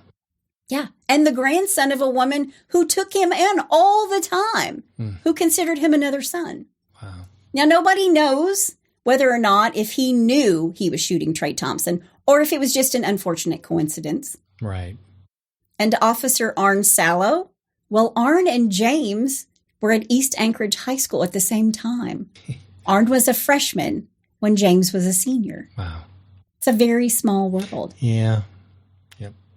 Yeah. And the grandson of a woman who took him in all the time, who considered him another son. Wow. Now, nobody knows whether or not if he knew he was shooting Trey Thompson or if it was just an unfortunate coincidence. Right. And Officer Arn Sallow, well, Arn and James were at East Anchorage High School at the same time. Arn was a freshman when James was a senior. Wow. It's a very small world. Yeah.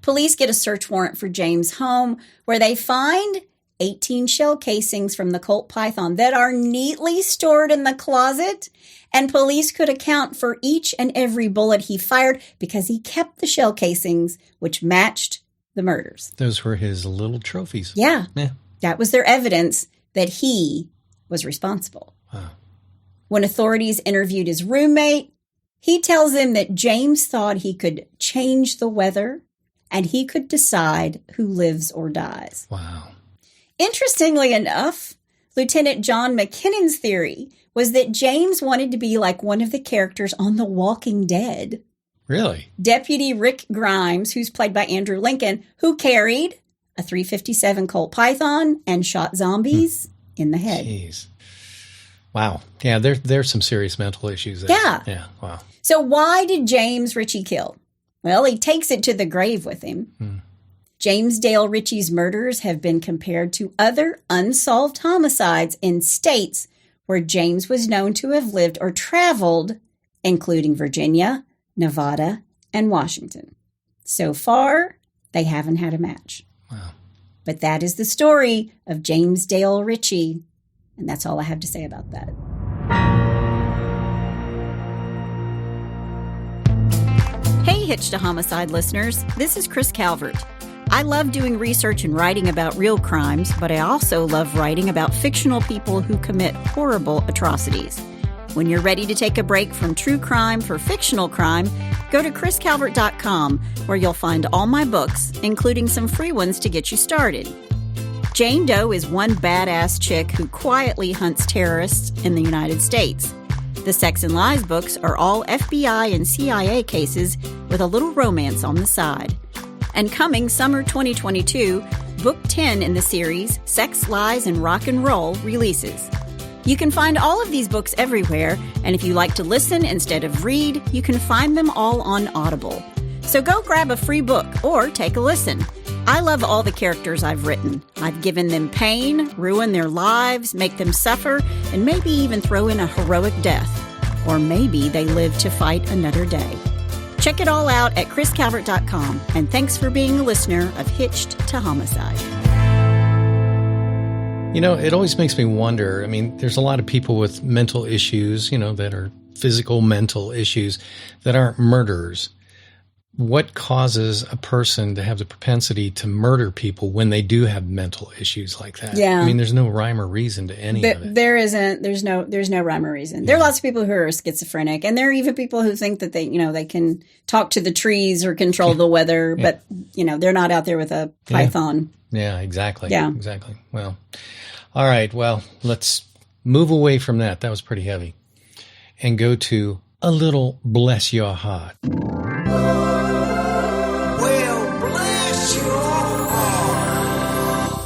Police get a search warrant for James' home where they find 18 shell casings from the Colt Python that are neatly stored in the closet, and police could account for each and every bullet he fired because he kept the shell casings, which matched the murders. Those were his little trophies. Yeah. Yeah. That was their evidence that he was responsible. Wow. When authorities interviewed his roommate, he tells them that James thought he could change the weather and he could decide who lives or dies. Wow. Interestingly enough, Lieutenant John McKinnon's theory was that James wanted to be like one of the characters on The Walking Dead. Really? Deputy Rick Grimes, who's played by Andrew Lincoln, who carried a .357 Colt Python and shot zombies in the head. Jeez. Wow. Yeah, there's some serious mental issues there. Yeah. Yeah, wow. So why did James Ritchie kill? Well, he takes it to the grave with him. James Dale Ritchie's murders have been compared to other unsolved homicides in states where James was known to have lived or traveled, including Virginia, Nevada, and Washington. So far, they haven't had a match. Wow. But that is the story of James Dale Ritchie, and that's all I have to say about that. Hey, Hitched to Homicide listeners. This is Chris Calvert. I love doing research and writing about real crimes, but I also love writing about fictional people who commit horrible atrocities. When you're ready to take a break from true crime for fictional crime, go to chriscalvert.com, where you'll find all my books, including some free ones to get you started. Jane Doe is one badass chick who quietly hunts terrorists in the United States. The Sex and Lies books are all FBI and CIA cases with a little romance on the side. And coming summer 2022, Book 10 in the series, Sex, Lies, and Rock and Roll, releases. You can find all of these books everywhere, and if you like to listen instead of read, you can find them all on Audible. So go grab a free book or take a listen. I love all the characters I've written. I've given them pain, ruined their lives, make them suffer, and maybe even throw in a heroic death. Or maybe they live to fight another day. Check it all out at chriscalvert.com, and thanks for being a listener of Hitched to Homicide. You know, it always makes me wonder. I mean, there's a lot of people with mental issues, that are physical mental issues that aren't murderers. What causes a person to have the propensity to murder people when they do have mental issues like that? Yeah. I mean, there's no rhyme or reason to any of it. There isn't. There's no rhyme or reason. Yeah. There are lots of people who are schizophrenic, and there are even people who think that they can talk to the trees or control the weather, but they're not out there with a python. Yeah, exactly. Yeah. Exactly. Well, all right. Well, let's move away from that. That was pretty heavy. And go to a little Bless Your Heart.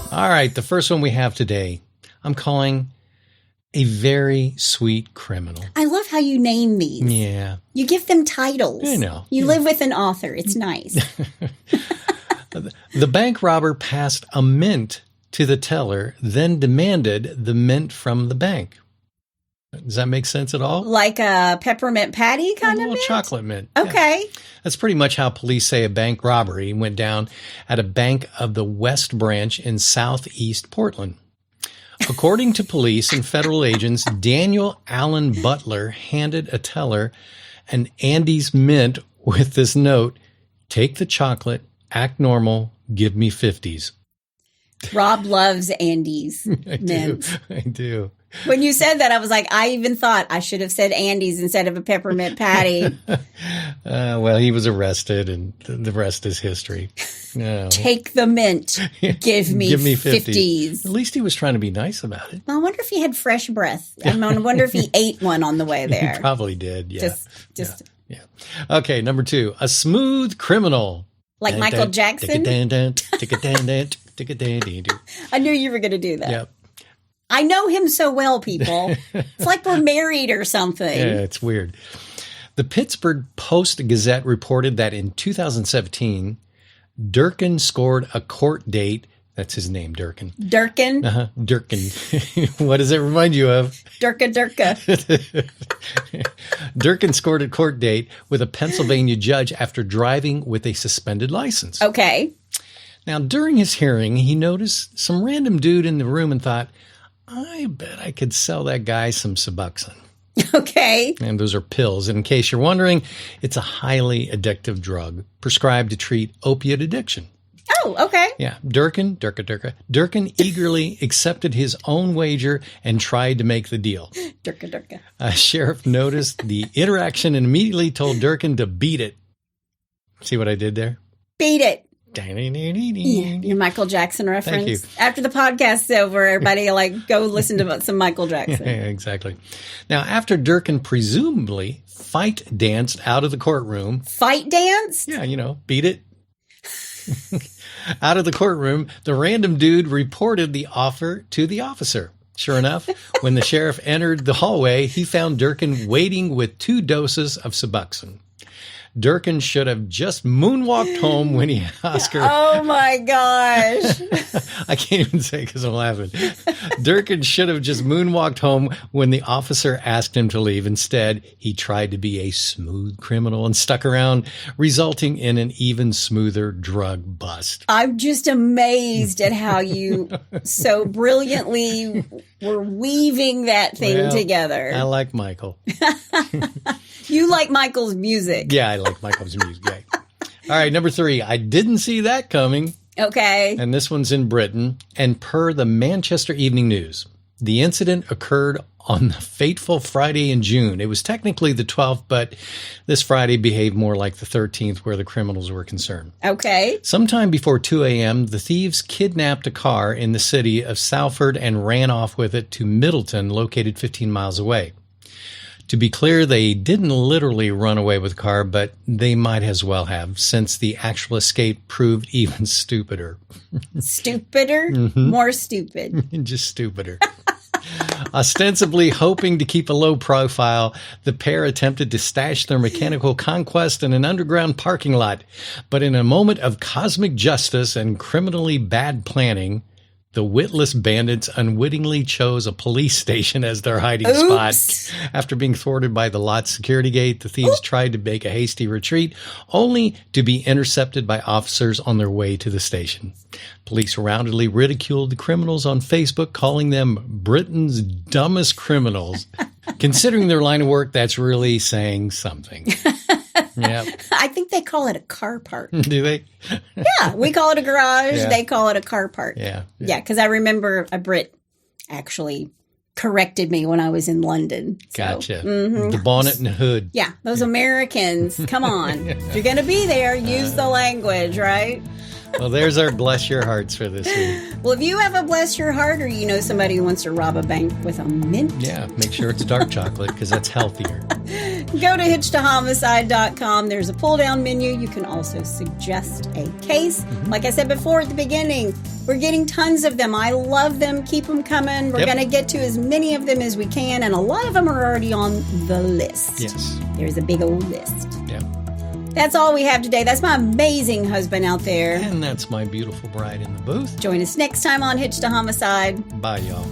All right, the first one we have today, I'm calling A very sweet criminal. I love how you name these. Yeah. You give them titles. I know. You live with an author. It's nice. The bank robber passed a mint to the teller, then demanded the mint from the bank. Does that make sense at all? Like a peppermint patty kind of mint? Chocolate mint. Okay. Yeah. That's pretty much how police say a bank robbery went down at a bank of the West Branch in southeast Portland. According to police and federal agents, Daniel Allen Butler handed a teller an Andes mint with this note, "Take the chocolate, act normal, give me 50s. Rob loves Andes mints. I do. When you said that, I was like, I even thought I should have said Andes instead of a peppermint patty. Well, he was arrested, and the rest is history. No. Take the mint. Give me 50s. At least he was trying to be nice about it. I wonder if he had fresh breath. I wonder if he ate one on the way there. He probably did, yeah. Just yeah. Okay, number 2, a smooth criminal. Like Michael Jackson? I knew you were going to do that. Yep. I know him so well, people. It's like we're married or something. Yeah, it's weird. The Pittsburgh Post-Gazette reported that in 2017, Durkin scored a court date. That's his name, Durkin. Durkin? Uh-huh, Durkin. What does it remind you of? Durka. Durkin scored a court date with a Pennsylvania judge after driving with a suspended license. Okay. Now, during his hearing, he noticed some random dude in the room and thought, I bet I could sell that guy some Suboxone. Okay. And those are pills. And in case you're wondering, it's a highly addictive drug prescribed to treat opiate addiction. Oh, okay. Yeah. Durkin eagerly accepted his own wager and tried to make the deal. Durka. A sheriff noticed the interaction and immediately told Durkin to beat it. See what I did there? Beat it. Your Michael Jackson reference. Thank you. After the podcast's over, everybody go listen to some Michael Jackson. Yeah, exactly. Now, after Durkin presumably fight danced out of the courtroom. Fight danced? Yeah, beat it. Out of the courtroom, the random dude reported the offer to the officer. Sure enough, when the sheriff entered the hallway, he found Durkin waiting with 2 doses of Suboxone. Durkin should have just moonwalked home when he asked her. Oh, my gosh. I can't even say because I'm laughing. Durkin should have just moonwalked home when the officer asked him to leave. Instead, he tried to be a smooth criminal and stuck around, resulting in an even smoother drug bust. I'm just amazed at how you so brilliantly were weaving that thing together. I like Michael. You like Michael's music. Yeah, I like Michael's music. Yeah. All right, number 3. I didn't see that coming. Okay. And this one's in Britain. And per the Manchester Evening News, the incident occurred on the fateful Friday in June. It was technically the 12th, but this Friday behaved more like the 13th where the criminals were concerned. Okay. Sometime before 2 a.m., the thieves kidnapped a car in the city of Salford and ran off with it to Middleton, located 15 miles away. To be clear, they didn't literally run away with the car, but they might as well have, since the actual escape proved even stupider. Stupider? Mm-hmm. More stupid. Just stupider. Ostensibly hoping to keep a low profile, the pair attempted to stash their mechanical conquest in an underground parking lot. But in a moment of cosmic justice and criminally bad planning, the witless bandits unwittingly chose a police station as their hiding spot. After being thwarted by the lot's security gate, the thieves tried to make a hasty retreat, only to be intercepted by officers on their way to the station. Police roundly ridiculed the criminals on Facebook, calling them Britain's dumbest criminals. Considering their line of work, that's really saying something. Yeah, I think they call it a car park. Do they? Yeah, we call it a garage. Yeah. They call it a car park. Yeah. Yeah, because I remember a Brit actually corrected me when I was in London. So, gotcha. Mm-hmm. The bonnet and the hood. Yeah, those Americans. Come on. If you're going to be there, use the language, right? Well, there's our bless your hearts for this week. Well, if you have a bless your heart or you know somebody who wants to rob a bank with a mint. Yeah, make sure it's dark chocolate because that's healthier. Go to hitchedtohomicide.com. There's a pull-down menu. You can also suggest a case. Like I said before at the beginning, we're getting tons of them. I love them. Keep them coming. We're going to get to as many of them as we can, and a lot of them are already on the list. Yes. There's a big old list. Yeah. That's all we have today. That's my amazing husband out there. And that's my beautiful bride in the booth. Join us next time on Hitched to Homicide. Bye, y'all.